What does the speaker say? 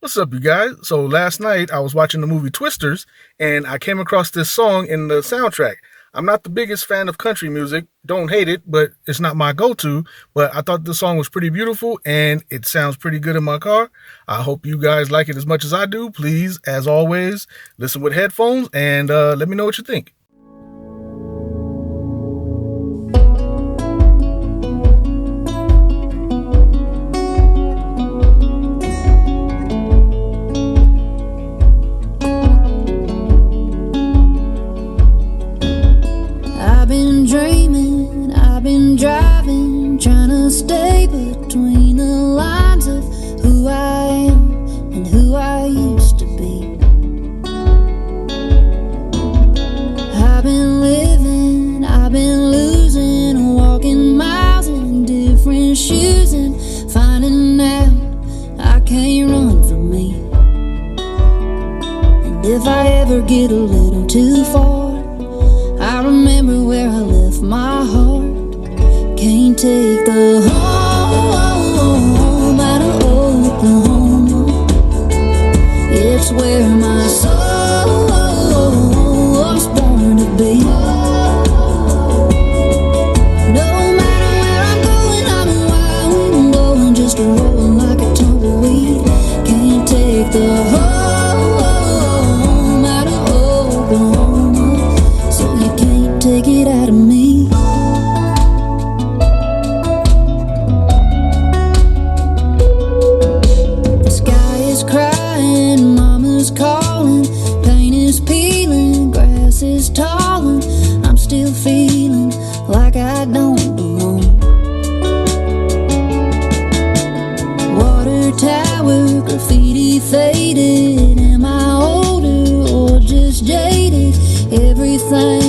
What's up, you guys? So last night I was watching the movie Twisters and I came across this song in the soundtrack. I'm not the biggest fan of country music, don't hate it, but it's not my go-to. But I thought the song was pretty beautiful and it sounds pretty good in my car. I hope you guys like it as much as I do. Please, as always, listen with headphones and let me know what you think. I've been dreaming, I've been driving, trying to stay between the lines of who I am and who I used to be. I've been living, I've been losing, walking miles in different shoes and finding out I can't run from me. And if I ever get a little too far, I remember where I left my heart. Can't take the home out of Oklahoma. It's where my soul was born to be. No matter where I'm going, I'm a wild wind blowing, just rolling like a tumbleweed. Can't take the home out of Oklahoma, so you can't take it out of me. The sky is crying, mama's calling, paint is peeling, grass is tall, and I'm still feeling like I don't belong. Water tower, graffiti faded. Am I older or just jaded? Everything